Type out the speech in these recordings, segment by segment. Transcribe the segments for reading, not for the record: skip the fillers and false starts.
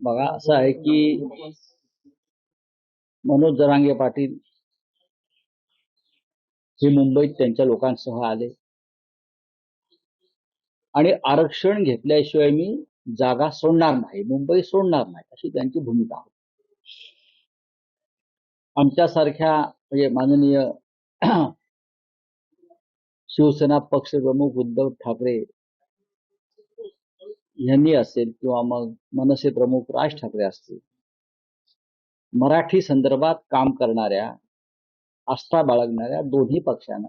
बघा असं आहे की मनोज जरांगे पाटील हे मुंबईत त्यांच्या लोकांसह आले आणि आरक्षण घेतल्याशिवाय मी जागा सोडणार नाही, मुंबई सोडणार नाही, अशी त्यांची भूमिका आहे. आमच्यासारख्या म्हणजे माननीय शिवसेना पक्षप्रमुख उद्धव ठाकरे यांनी असेल किंवा मग मनसे प्रमुख राज ठाकरे असतील, मराठी संदर्भात काम करणाऱ्या, आस्था बाळगणाऱ्या दोन्ही पक्षांना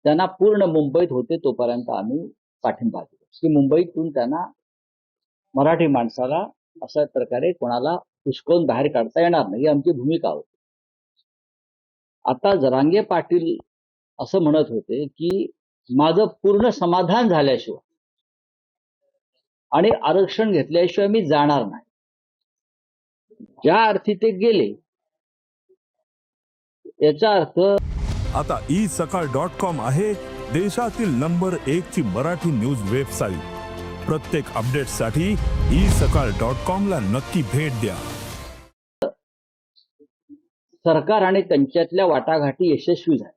त्यांना पूर्ण मुंबईत होते तोपर्यंत आम्ही पाठिंबा दिला की मुंबईतून त्यांना मराठी माणसाला अशा प्रकारे कोणाला हुसकवून बाहेर काढता येणार नाही, ही आमची भूमिका होती. आता जरांगे पाटील असं म्हणत होते की माझं पूर्ण समाधान झाल्याशिवाय आणि आरक्षण घेतल्याशिवाय मी जाणार नाही. ज्या अर्थी ते गेले याचा अर्थ आता isakal.com आहे देशातील नंबर 1 ची मराठी न्यूज वेबसाईट. प्रत्येक अपडेटसाठी isakal.com ला नक्की भेट द्या. सरकार आणि त्यांच्यातल्या वाटाघाटी यशस्वी झाल्या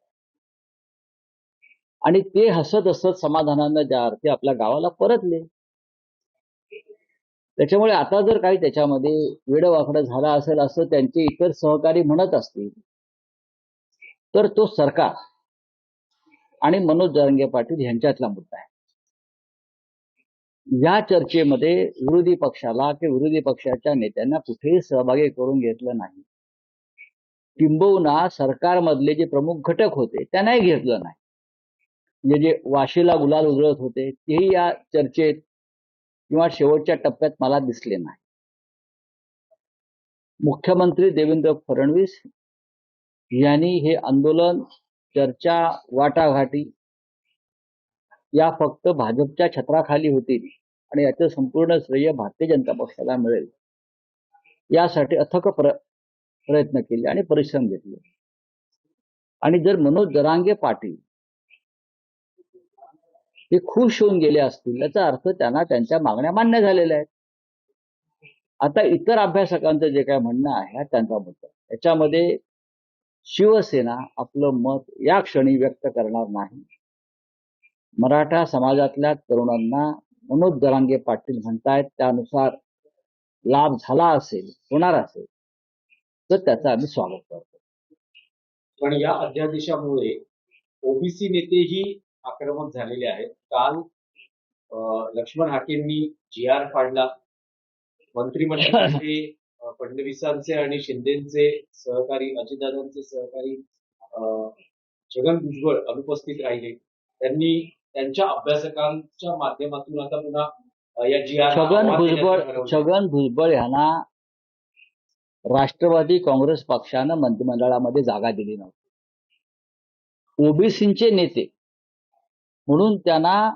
आणि ते हसत हसत समाधानानं ज्या अर्थी आपल्या गावाला परतले. त्याच्यामुळे आता जर काही त्याच्यामध्ये वेडवाकडं झाला असेल असं त्यांचे इतर सहकारी म्हणत असतील तर तो सरकार आणि मनोज जरांगे पाटील यांच्यातला मुद्दा आहे. या चर्चेमध्ये विरोधी पक्षाला किंवा विरोधी पक्षाच्या नेत्यांना कुठेही सहभागी करून घेतलं नाही. किंबहुना सरकारमधले जे प्रमुख घटक होते त्यांनाही घेतलं नाही. म्हणजे जे वाशीला गुलाल उधळत होते तेही या चर्चेत किंवा शेवटच्या टप्प्यात मला दिसले नाही. मुख्यमंत्री देवेंद्र फडणवीस यांनी हे आंदोलन, चर्चा, वाटाघाटी या फक्त भाजपच्या छत्राखाली होतील आणि याचं संपूर्ण श्रेय भारतीय जनता पक्षाला मिळेल यासाठी अथक प्रयत्न केले आणि परिश्रम घेतले. आणि जर मनोज जरांगे पाटील हे खुश होऊन गेले असतील याचा अर्थ त्यांना त्यांच्या मागण्या मान्य झालेल्या आहेत. आता इतर अभ्यासकांचं जे काय म्हणणं आहे त्यांचा मुद्दा, याच्यामध्ये शिवसेना आपलं मत या क्षणी व्यक्त करणार नाही. मराठा समाजातल्या तरुणांना मनोज जरांगे पाटील म्हणतायत त्यानुसार लाभ झाला असेल, होणार असेल तर त्याचं आम्ही स्वागत करतो. पण या अध्यादेशामुळे ओबीसी नेतेही आक्रमक झालेले आहेत. काल लक्ष्मण हाकेंनी जी.आर. काढला. मंत्रिमंडळाचे फडणवीसांचे आणि शिंदेचे सहकारी, अजितदादांचे सहकारी छगन भुजबळ अनुपस्थित राहिले. त्यांनी त्यांच्या अभ्यासकांच्या माध्यमातून आता पुन्हा या जी.आर. छगन भुजबळ यांना राष्ट्रवादी काँग्रेस पक्षानं मंत्रिमंडळामध्ये जागा दिली नव्हती. ओबीसीचे नेते म्हणून त्यांना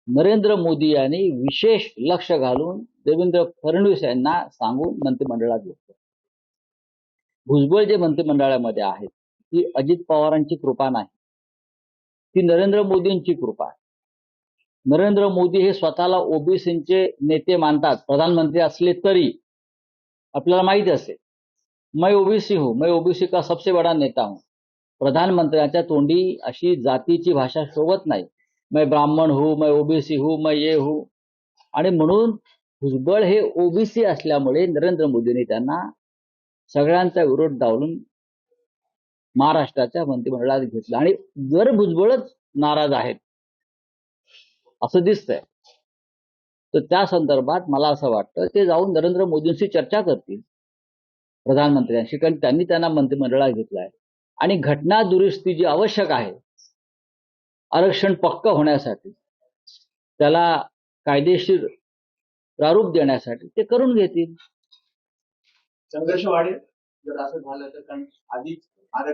नरेंद्र मोदी यांनी विशेष लक्ष घालून देवेंद्र फडणवीस यांना सांगून मंत्रिमंडळात घेतलं. भुजबळ जे मंत्रिमंडळामध्ये आहेत ती अजित पवारांची कृपा नाही, ती नरेंद्र मोदींची कृपा आहे. नरेंद्र मोदी हे स्वतःला ओबीसीचे नेते मानतात. प्रधानमंत्री असले तरी आपल्याला माहित असेल, मैं ओबीसी हूं, मैं ओबीसी का सबसे बड़ा नेता हूं. प्रधानमंत्र्यांच्या तोंडी अशी जातीची भाषा शोभत नाही. मैं ब्राह्मण हूं, मैं ओबीसी हूं, मैं ये हूं. आणि म्हणून भुजबळ हे ओबीसी असल्यामुळे नरेंद्र मोदींनी त्यांना सगळ्यांचा विरोध डावलून महाराष्ट्राच्या मंत्रिमंडळात घेतलं. आणि जर भुजबळच नाराज आहेत असं दिसतंय तर त्या संदर्भात मला असं वाटतं ते जाऊन नरेंद्र मोदींशी चर्चा करतील, प्रधानमंत्र्यांशी, कारण त्यांनी त्यांना मंत्रिमंडळात घेतलंय. आणि घटना दुरुस्ती जी आवश्यक आहे आरक्षण पक्क होण्यासाठी, त्याला कायदेशीर प्रारूप देण्यासाठी ते करून घेतील. संघर्ष वाढेल जर असं झालं तर, कारण आधीच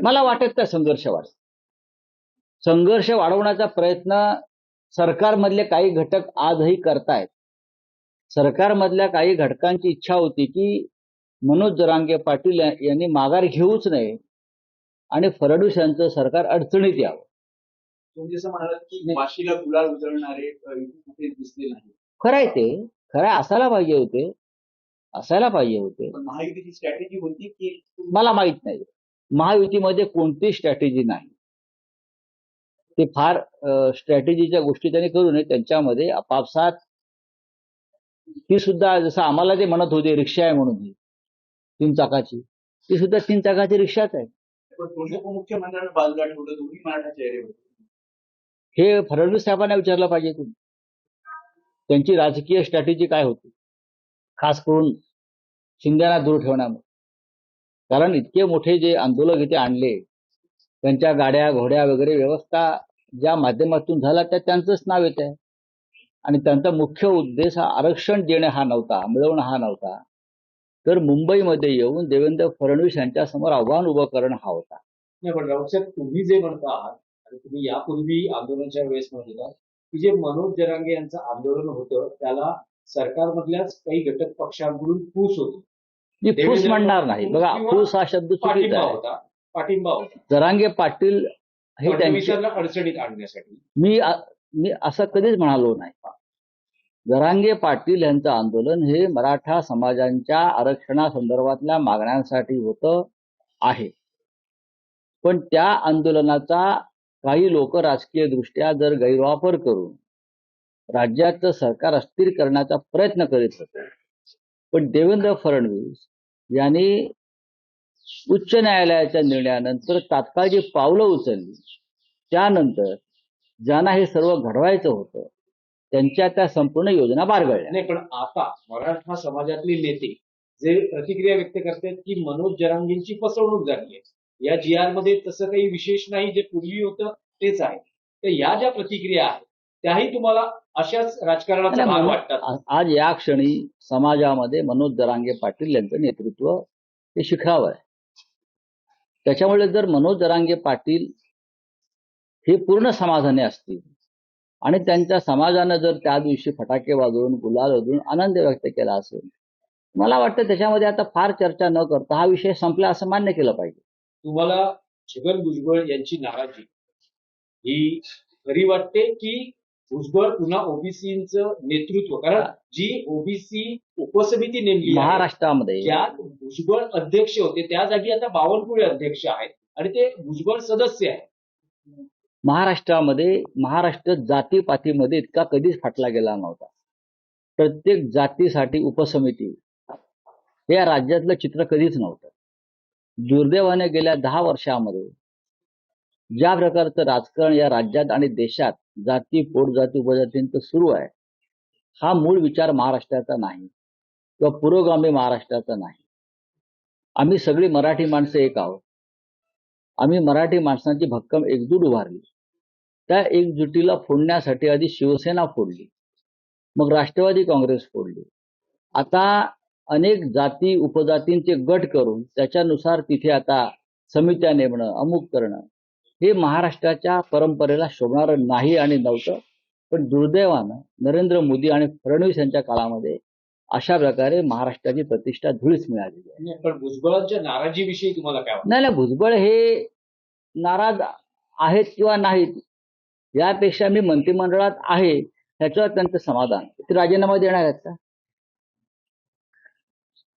मला वाटत का संघर्ष वाढेल. संघर्ष वाढवण्याचा प्रयत्न सरकारमधले काही घटक आजही करतायत. सरकारमधल्या काही घटकांची इच्छा होती की मनोज जरांगे पाटील यांनी माघार घेऊच नये आणि फडणवीस यांचं सरकार अडचणीत यावं. तुम्ही जसं म्हणालात की वाशीला गुलाल उधळणारे कुठे दिसले नाही. खरंय ते, खरं असायला पाहिजे होते. पण महायुतीची स्ट्रॅटेजी होती की मला माहित नाही. महायुतीमध्ये कोणती स्ट्रॅटेजी नाही. ते फार स्ट्रॅटेजीच्या गोष्टी त्यांनी करू नये. त्यांच्यामध्ये आपापसात ती सुद्धा जसं आम्हाला ते म्हणत होते रिक्षा आहे म्हणून ही 3 चाकाची, ती सुद्धा 3 चाकाची रिक्षाच आहे. पण दोन्ही उपमुख्यमंत्र्यांना बाजूला ठेवलं, दोन्ही मराठा चेहरे होते. हे फडणवीस साहेबांना विचारलं पाहिजे तुम्ही. त्यांची राजकीय स्ट्रॅटेजी काय होती, खास करून शिंदेना दूर ठेवण्यामध्ये. कारण इतके मोठे जे आंदोलक इथे आणले, त्यांच्या गाड्या घोड्या वगैरे व्यवस्था ज्या माध्यमातून झाला त्या त्यांचंच नाव येत आहे. आणि त्यांचा मुख्य उद्देश हा आरक्षण देणे हा नव्हता, मिळवणं हा नव्हता, तर मुंबईमध्ये येऊन देवेंद्र फडणवीस यांच्या समोर आव्हान उभं करणं हा होता. नाही, पण राऊत साहेब, तुम्ही जे म्हणता आहात आणि तुम्ही यापूर्वी आंदोलनाच्या वेळेस म्हणत होता की जे मनोज जरांगे यांचं आंदोलन होतं त्याला सरकारमधल्याच काही घटक पक्षांकडून फूस होती. मी फूस देवेंद्र म्हणणार नाही. बघा, किंवा फूस हा शब्द चुकीचा पाठिंबा आहे. पाठिंबा होता जरांगे पाटील हे त्यांचे, फडणवीसांना अडचणीत आणण्यासाठी. मी असं कधीच म्हणालो नाही. जरांगे पाटील यांचं आंदोलन हे मराठा समाजांच्या आरक्षणासंदर्भातल्या मागण्यांसाठी होतं आहे. पण त्या आंदोलनाचा काही लोक राजकीय दृष्ट्या जर गैरवापर करून राज्याचं सरकार अस्थिर करण्याचा प्रयत्न करीत होते. पण देवेंद्र फडणवीस यांनी उच्च न्यायालयाच्या निर्णयानंतर तात्काळ जी पावलं उचलली, त्यानंतर ज्यांना हे सर्व घडवायचं होतं त्यांच्या त्या संपूर्ण योजना बारगळल्या. नाही, पण आता मराठा समाजातले नेते जे प्रतिक्रिया व्यक्त करतात की मनोज जरांगेंची फसवणूक झाली आहे, या GR मध्ये तसं काही विशेष नाही, जे पूर्वी होतं तेच आहे. तर या ज्या प्रतिक्रिया आहेत त्याही तुम्हाला अशाच राजकारणाचा भाग वाटतात. आज या क्षणी समाजामध्ये मनोज जरांगे पाटील यांचं नेतृत्व हे शिखरावर आहे. त्याच्यामुळे जर मनोज जरांगे पाटील हे पूर्ण समाधानी असतील आणि त्यांच्या समाजानं जर त्या दिवशी फटाके वाजवून गुलाल वाजवून आनंद व्यक्त केला असेल, मला वाटतं त्याच्यामध्ये आता फार चर्चा न करता हा विषय संपला असं मान्य केलं पाहिजे. तुम्हाला छगन भुजबळ यांची नाराजी ही खरी वाटते की भुजबळ पुन्हा ओबीसीचं नेतृत्व, कारण जी ओबीसी उपसमिती नेमली आहे, महाराष्ट्रामध्ये ज्यात भुजबळ अध्यक्ष होते त्या जागी आता बावनकुळे अध्यक्ष आहेत आणि ते भुजबळ सदस्य आहेत. महाराष्ट्र जातीपातीमध्ये इतका कधीच फाटला गेला नव्हता. प्रत्येक जातीसाठी उपसमिती हे या राज्यातलं चित्र कधीच नव्हतं. दुर्दैवाने गेल्या 10 वर्षामध्ये ज्या प्रकारचं राजकारण या राज्यात आणि देशात जाती पोटजाती उपजातींचं सुरू आहे, हा मूळ विचार महाराष्ट्राचा नाही किंवा पुरोगामी महाराष्ट्राचा नाही. आम्ही सगळी मराठी माणसं एक आहोत. आम्ही मराठी माणसांची भक्कम एकजूट उभारली. त्या एकजुटीला फोडण्यासाठी आधी शिवसेना फोडली, मग राष्ट्रवादी काँग्रेस फोडली. आता अनेक जाती उपजातींचे गट करून त्याच्यानुसार तिथे आता समित्या नेमणं, अमुक करणं, हे महाराष्ट्राच्या परंपरेला शोभणारं नाही आणि नव्हतं. पण दुर्दैवानं नरेंद्र मोदी आणि फडणवीस यांच्या काळामध्ये अशा प्रकारे महाराष्ट्राची प्रतिष्ठा धुळीस मिळालेली आहे. पण भुजबळांच्या नाराजीविषयी तुम्हाला काय वाटतं? नाही, भुजबळ हे नाराज आहेत किंवा नाहीत यापेक्षा मी मंत्रिमंडळात आहे ह्याच्यावर त्यांचं समाधान. ते राजीनामा देणार आहेत का?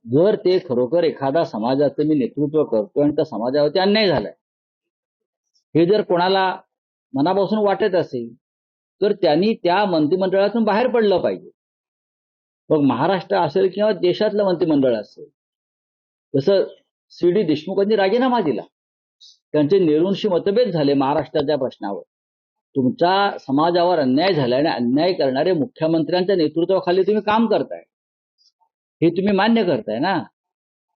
जर ते खरोखर एखादा समाजाचं मी नेतृत्व करतो आणि त्या समाजावरती अन्याय झालाय हे जर कोणाला मनापासून वाटत असेल तर त्यांनी त्या मंत्रिमंडळातून बाहेर पडलं पाहिजे. मग महाराष्ट्र असेल किंवा देशातलं मंत्रिमंडळ असेल. जसं CD देशमुखांनी राजीनामा दिला, त्यांचे निरुंशी मतभेद झाले महाराष्ट्राच्या प्रश्नावर. तुमच्या समाजावर अन्याय झाला आणि अन्याय करणारे मुख्यमंत्र्यांच्या नेतृत्वाखाली तुम्ही काम करताय हे तुम्ही मान्य करताय ना,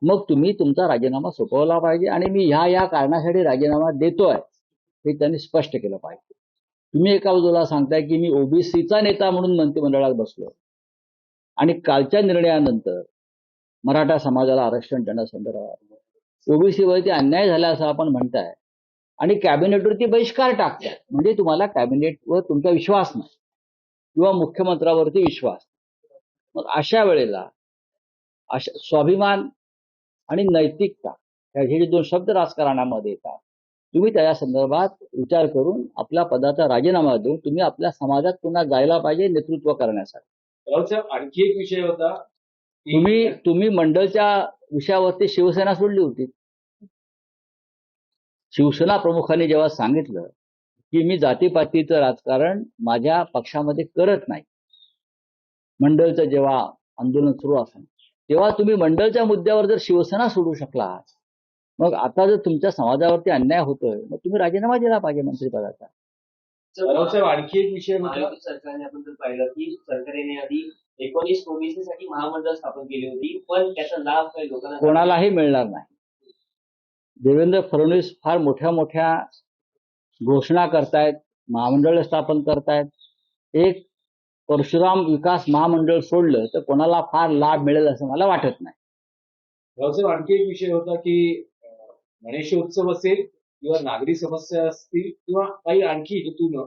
मग तुम्ही तुमचा राजीनामा सोपवला पाहिजे आणि मी ह्या कारणासाठी राजीनामा देतोय हे त्यांनी स्पष्ट केलं पाहिजे. तुम्ही एका बाजूला सांगताय की मी ओबीसीचा नेता म्हणून मंत्रिमंडळात बसलो आणि कालच्या निर्णयानंतर मराठा समाजाला आरक्षण देण्यासंदर्भात ओबीसीवरती अन्याय झाला असं आपण म्हणताय आणि कॅबिनेटवरती बहिष्कार टाकताय. म्हणजे तुम्हाला कॅबिनेटवर तुमचा विश्वास नाही किंवा मुख्यमंत्र्यावरती विश्वास. मग अशा वेळेला स्वाभिमान आणि नैतिकता हे जे 2 शब्द राजकारणामध्ये येतात, तुम्ही त्या संदर्भात विचार करून आपल्या पदाचा राजीनामा देऊन तुम्ही आपल्या समाजात पुन्हा जायला पाहिजे नेतृत्व करण्यासाठी. राहुल साहेब, आणखी एक विषय होता की तुम्ही मंडळच्या विषयावरती शिवसेना सोडली होती. शिवसेना प्रमुखांनी जेव्हा सांगितलं की मी जातीपातीचं राजकारण माझ्या पक्षामध्ये करत नाही, मंडळचं जेव्हा आंदोलन सुरू असेल तेव्हा तुम्ही मंडळच्या मुद्द्यावर जर शिवसेना सोडू शकला, मग आता जर तुमच्या समाजावरती अन्याय होतोय, मग तुम्ही राजीनामा दिला पाहिजे मंत्रिपदाचा. राहुल साहेब, आणखी एक विषय होता महायुती सरकारने आपण जर पाहिलं की सरकारने आधी 19 ओबीसी साठी महामंडळ स्थापन केली होती, पण त्याचा लाभ काही लोकांना कोणालाही मिळणार नाही. देवेंद्र फडणवीस फार मोठ्या मोठ्या घोषणा करतायत, महामंडळ स्थापन करतायत. एक परशुराम विकास महामंडळ सोडलं तर कोणाला फार लाभ मिळेल असं मला वाटत नाही. राहुल साहेब, आणखी एक विषय होता की गणेशोत्सव असेल किंवा नागरी समस्या असतील किंवा काही आणखी हेतूनं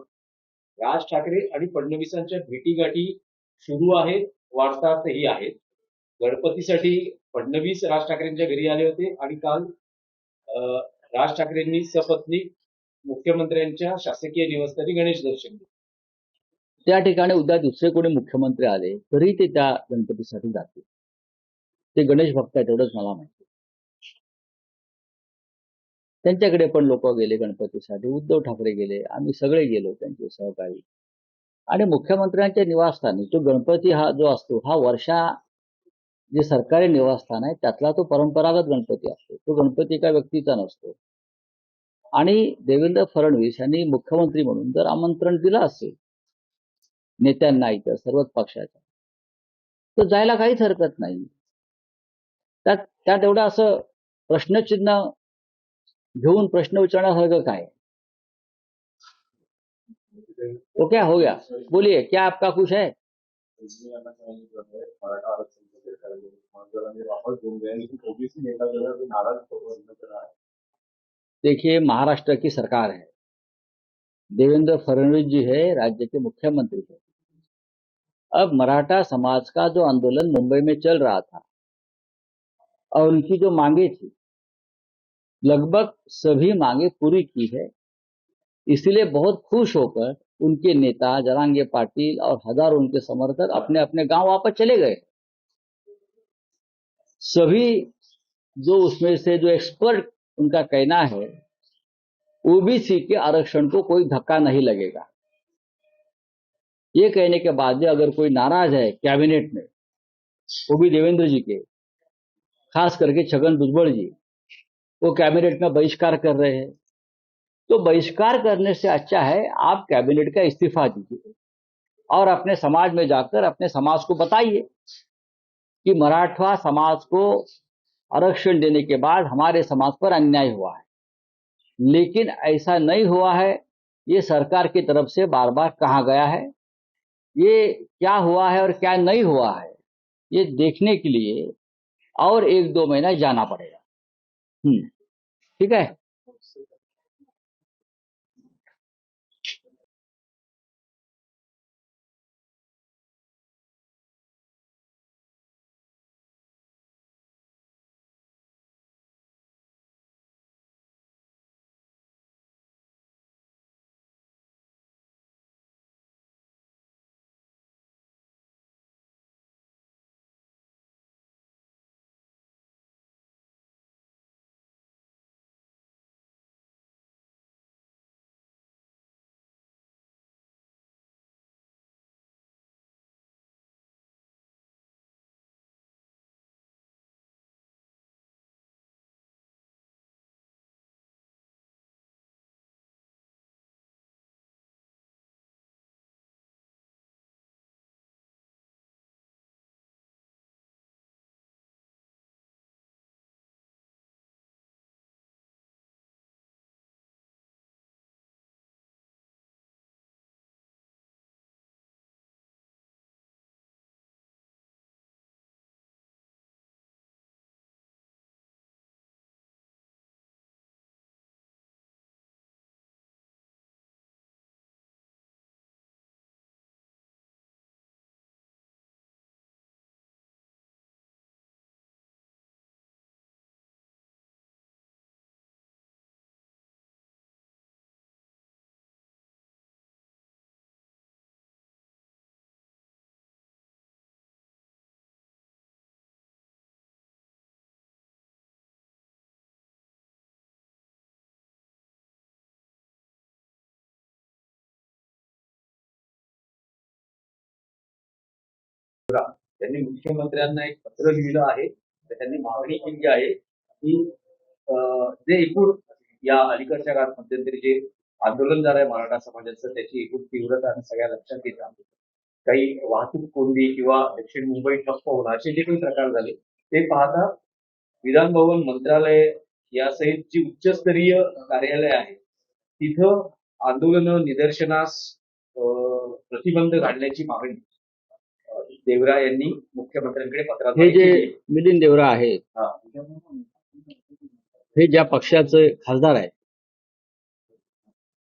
राज ठाकरे आणि फडणवीसांच्या भेटीगाठी सुरू आहेत, वाढतातही आहेत. गणपतीसाठी फडणवीस राज ठाकरेंच्या घरी आले होते आणि काल राज ठाकरेंनी सपत्नीक मुख्यमंत्र्यांच्या शासकीय निवासस्थानी गणेश दर्शन घेतलं. त्या ठिकाणी उद्या दुसरे कोणी मुख्यमंत्री आले तरी ते त्या गणपतीसाठी जातील. ते गणेश भक्त आहेत एवढंच मला माहिती. त्यांच्याकडे पण लोक गेले गणपतीसाठी, उद्धव ठाकरे गेले, आम्ही सगळे गेलो त्यांचे सहकारी. आणि मुख्यमंत्र्यांच्या निवासस्थानी तो गणपती हा जो असतो हा वर्षा जे सरकारी निवासस्थान आहे त्यातला तो परंपरागत गणपती असतो. तो गणपती एका व्यक्तीचा नसतो. आणि देवेंद्र फडणवीस यांनी मुख्यमंत्री म्हणून जर आमंत्रण दिलं असेल नेत्यांना इतर सर्वच पक्षाच्या, तर जायला काहीच हरकत नाही. त्यात एवढं असं प्रश्नचिन्ह घेऊन प्रश्न विचारण्यासारखं काय. तो क्या हो गया, बोलिए क्या आपका कुछ है. मराठा आरक्षण वापस घेऊन गए, लेकिन ओबीसी नेता जो है वो नाराज नजर आ रहा है. देखिए, महाराष्ट्र की सरकार है, देवेंद्र फडणवीस जी है राज्य के मुख्यमंत्री है. अब मराठा समाज का जो आंदोलन मुंबई में चल रहा था और उनकी जो मांगे थी, लगभग सभी मांगे पूरी की है. इसलिए बहुत खुश होकर उनके नेता जरांगे पाटिल और हजारों उनके समर्थक अपने अपने गांव वापस चले गए. सभी जो उसमें से जो एक्सपर्ट उनका कहना है, ओबीसी के आरक्षण को कोई धक्का नहीं लगेगा. ये कहने के बाद भी अगर कोई नाराज है कैबिनेट में, वो भी देवेंद्र जी के, खास करके छगन भुजबल जी, वो कैबिनेट में बहिष्कार कर रहे हैं, तो बहिष्कार करने से अच्छा है आप कैबिनेट का इस्तीफा दीजिए और अपने समाज में जाकर अपने समाज को बताइए कि मराठा समाज को आरक्षण देने के बाद हमारे समाज पर अन्याय हुआ है. लेकिन ऐसा नहीं हुआ है. ये सरकार की तरफ से बार बार कहा गया है. ये क्या हुआ है और क्या नहीं हुआ है ये देखने के लिए और 1-2 महीना जाना पड़ेगा. ठीक है. त्यांनी मुख्यमंत्र्यांना एक पत्र लिहिलं आहे. तर त्यांनी मागणी केली आहे की जे एकूण या अलीकडच्या काळात मध्यंतरी जे आंदोलन झालंय मराठा समाजाचं त्याची एकूण तीव्रता आणि सगळ्या लक्षात घेता काही वाहतूक कोंडी किंवा दक्षिण मुंबई ठप्प होणं असे जे काही प्रकार झाले ते पाहता विधान भवन मंत्रालय यासहित जी उच्चस्तरीय कार्यालय आहे तिथं आंदोलनं निदर्शनास प्रतिबंध घालण्याची मागणी देवरा यांनी मुख्यमंत्र्यांकडे हे पत्राद्वारे जे केली आहे. मिलिंद देवरा आहेत हा. हे ज्या पक्षाचे खासदार आहेत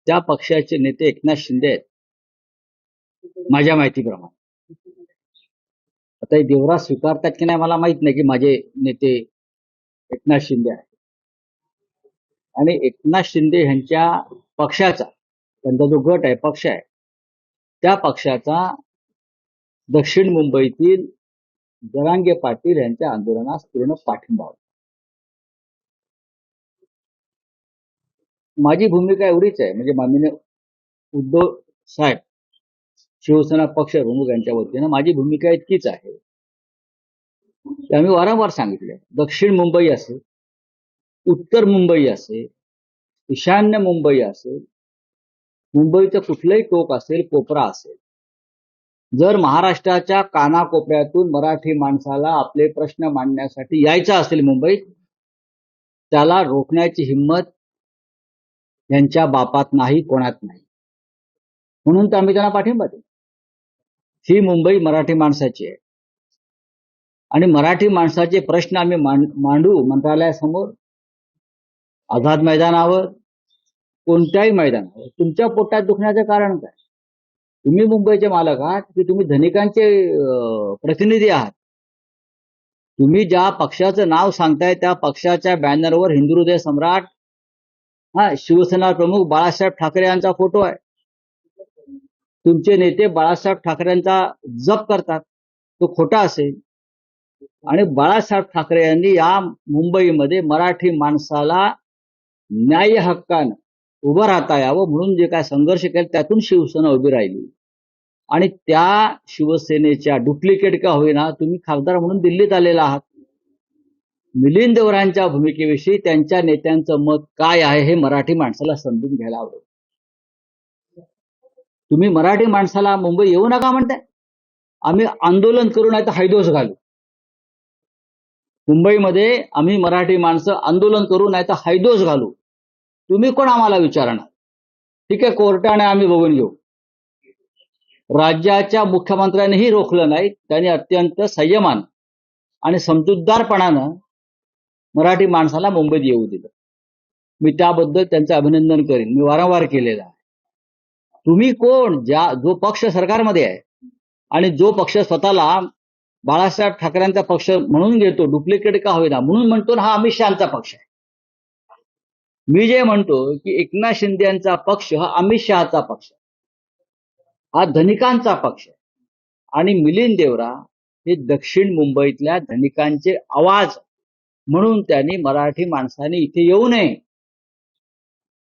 त्या पक्षाचे नेते एकनाथ शिंदे आहेत माझ्या माहितीप्रमाणे. आता हे देवरा स्वीकारतात की नाही मला माहित नाही की माझे नेते एकनाथ शिंदे आहेत. आणि एकनाथ शिंदे यांच्या पक्षाचा त्यांचा जो गट आहे पक्ष आहे त्या पक्षाचा दक्षिण मुंबईतील जरांगे पाटील यांच्या आंदोलनास पूर्ण पाठिंबा होता. माझी भूमिका एवढीच आहे म्हणजे माननीय उद्धव साहेब शिवसेना पक्ष प्रमुख यांच्या वतीनं माझी भूमिका इतकीच आहे की आम्ही वारंवार सांगितले दक्षिण मुंबई असेल उत्तर मुंबई असेल ईशान्य मुंबई असेल मुंबईचं कुठलंही टोक असेल कोपरा असेल जर महाराष्ट्राच्या कानाकोपऱ्यातून मराठी माणसाला आपले प्रश्न मांडण्यासाठी यायचं असेल मुंबईत त्याला रोखण्याची हिंमत यांच्या बापात नाही कोणात नाही. म्हणून तर आम्ही त्यांना पाठिंबा देऊ. ही मुंबई मराठी माणसाची आहे आणि मराठी माणसाचे प्रश्न आम्ही मांडू मंत्रालयासमोर आझाद मैदानावर कोणत्याही मैदानावर. तुमच्या पोटात दुखण्याचं कारण काय? तुम्ही मुंबईचे मालक आहात की तुम्ही धनिकांचे प्रतिनिधी आहात? तुम्ही ज्या पक्षाचं नाव सांगताय त्या पक्षाच्या बॅनरवर हिंदू हृदय सम्राट शिवसेना प्रमुख बाळासाहेब ठाकरे यांचा फोटो आहे. तुमचे नेते बाळासाहेब ठाकरेंचा जप करतात तो खोटा असेल. आणि बाळासाहेब ठाकरे यांनी या मुंबईमध्ये मराठी माणसाला न्याय हक्कानं उभं राहता यावं म्हणून जे काय संघर्ष केला त्यातून शिवसेना उभी राहिली. आणि त्या शिवसेनेच्या डुप्लिकेट का होईना तुम्ही खासदार म्हणून दिल्लीत आलेला आहात. मिलिंद देवरांच्या भूमिकेविषयी त्यांच्या नेत्यांचं मत काय आहे हे मराठी माणसाला समजून घ्यायला आवडेल. तुम्ही मराठी माणसाला मुंबई येऊ नका म्हणताय. आम्ही आंदोलन करू नाही तर हैदोस घालू. मुंबईमध्ये आम्ही मराठी माणसं आंदोलन करू नाही तर हैदोस घालू. तुम्ही कोण आम्हाला विचारणार? ठीक आहे कोर्टाने आम्ही बघून घेऊ. राज्याच्या मुख्यमंत्र्यांनीही रोखलं नाही. त्यांनी अत्यंत संयमानं आणि समजूतदारपणानं मराठी माणसाला मुंबईत येऊ दिलं. मी त्याबद्दल त्यांचं अभिनंदन करेन. मी वारंवार केलेलं आहे. तुम्ही कोण? जो पक्ष सरकारमध्ये आहे आणि जो पक्ष स्वतःला बाळासाहेब ठाकरेंचा पक्ष म्हणून घेतो डुप्लिकेट का होईना म्हणून म्हणतो ना हा अमित शहाचा पक्ष आहे. मी जे म्हणतो की एकनाथ शिंदे यांचा पक्ष हा अमित शहाचा पक्ष आहे. हा धनिकांचा पक्ष आहे. आणि मिलिंद देवरा हे दक्षिण मुंबईतल्या धनिकांचे आवाज म्हणून त्यांनी मराठी माणसाने इथे येऊ नये.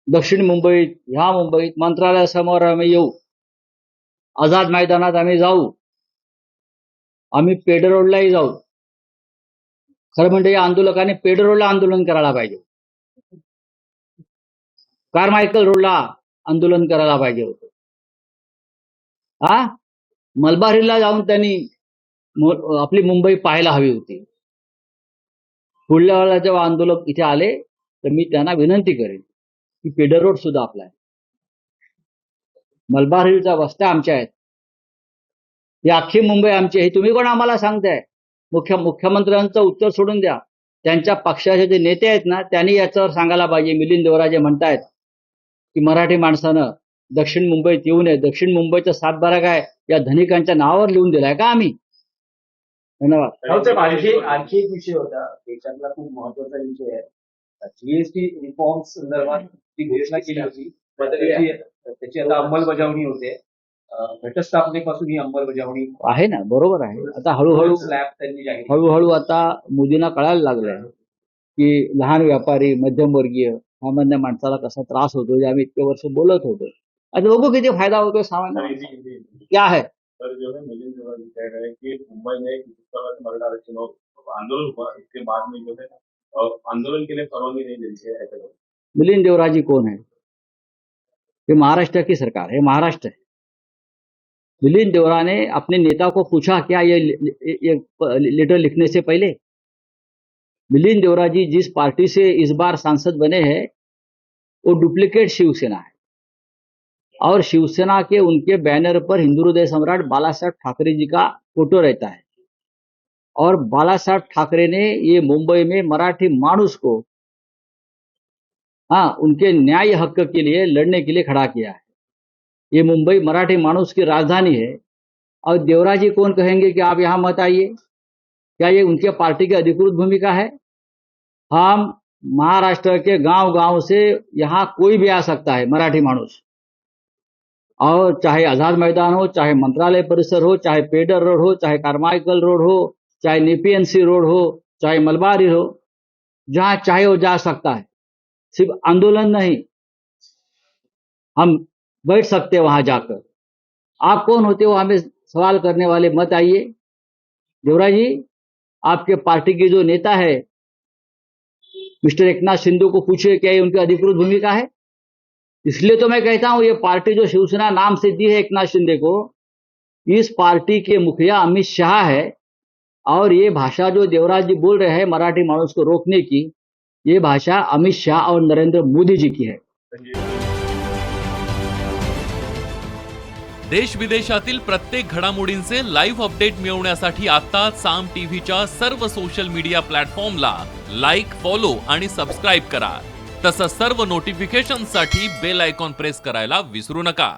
दक्षिण मुंबईत ह्या मुंबईत मंत्रालयासमोर आम्ही येऊ. आझाद मैदानात आम्ही जाऊ. आम्ही पेड रोडलाही जाऊ. खरं म्हणजे या आंदोलकांनी पेड रोडला आंदोलन करायला पाहिजे. कारमायकल रोडला आंदोलन करायला पाहिजे होतं. मलबार हिलला जाऊन त्यांनी आपली मुंबई पाहायला हवी होती. पुढल्या वेळेला जेव्हा आंदोलक इथे आले तर मी त्यांना विनंती करेन की पेडर रोड सुद्धा आपला आहे. मलबार हिलच्या वस्त्या आमच्या आहेत. ही अख्खी मुंबई आमची आहे. तुम्ही कोण आम्हाला सांगताय? मुख्यमंत्र्यांचं उत्तर सोडून द्या. त्यांच्या पक्षाचे जे नेते आहेत ना त्यांनी याच्यावर सांगायला पाहिजे. मिलिंद देवरा जे म्हणतायत की मराठी माणसानं दक्षिण मुंबईत येऊ नये. दक्षिण मुंबईचा सातबारा काय या धनिकांच्या नावावर लिहून दिलाय का आम्ही? धन्यवाद. आणखी एक विषय होता देशातला खूप महत्वाचा विषय आहे. जीएसटी रिफॉर्म संदर्भात जी घोषणा केली होती त्याची आता अंमलबजावणी होते. घटस्थापनेपासून ही अंमलबजावणी आहे ना. बरोबर आहे. आता हळूहळू स्लॅब त्यांनी जाहीर हळूहळू आता मोदींना कळायला लागलंय की लहान व्यापारी मध्यमवर्गीय सामान्य माणसाला कसा त्रास होतो जे आम्ही इतके वर्ष बोलत होतो. आता बघू किती फायदा होतोय सामान्य. क्या है सर जो है मिलिंद देवरा जी कह रहे हैं कि मुंबई में एक मराठा आरक्षण आंदोलन हुआ, इसके बाद में जो है आंदोलन के लिए परवानगी नहीं मिली है, ऐसा बोला। मिलिंद देवरा जी कौन है? ये महाराष्ट्र की सरकार है, महाराष्ट्र है। मिलिंद देवरा ने अपने नेता को पूछा क्या ये लेटर लिखने से पहले? मिलिंद देवरा जी जिस पार्टी से इस बार सांसद बने हैं वो डुप्लीकेट शिवसेना है, और शिवसेना के उनके बैनर पर हिंदू हृदय सम्राट बाला साहब ठाकरे जी का फोटो रहता है, और बाला साहब ठाकरे ने ये मुंबई में मराठी मानुस को उनके न्याय हक के लिए लड़ने के लिए खड़ा किया है। ये मुंबई मराठी मानुस की राजधानी है, और देवरा जी कौन कहेंगे कि आप यहां मत आइए? क्या ये उनके पार्टी की अधिकृत भूमिका है? हम महाराष्ट्र के गांव गांव से यहां कोई भी आ सकता है मराठी मानुस, और चाहे आजाद मैदान हो, चाहे मंत्रालय परिसर हो, चाहे पेडर रोड हो, चाहे कार्माइकल रोड हो, चाहे नेपीएनसी रोड हो, चाहे मलबारी हो, जहां चाहे वो जा सकता है। सिर्फ आंदोलन नहीं, हम बैठ सकते हैं वहां जाकर। आप कौन होते हो हमें सवाल करने वाले? मत आइए। देवरा जी, आपके पार्टी के जो नेता है मिस्टर एकनाथ शिंदे को पूछिए क्या ये उनकी अधिकृत भूमिका है? इसलिए तो मैं कहता हूं ये पार्टी जो शिवसेना नाम से दी है एकनाथ शिंदे को, इस पार्टी के मुखिया अमित शाह है, और ये भाषा जो देवराज जी बोल रहे हैं मराठी मानुस को रोकने की, ये भाषा अमित शाह और नरेंद्र मोदी जी की है। देश विदेशातील प्रत्येक घडामोडींचे लाईव्ह अपडेट मिळवण्यासाठी आता साम टीव्हीच्या सर्व सोशल मीडिया प्लॅटफॉर्मला लाईक, फॉलो आणि सबस्क्राईब करा। तसंच सर्व नोटिफिकेशनसाठी बेल आयकॉन प्रेस करायला विसरू नका।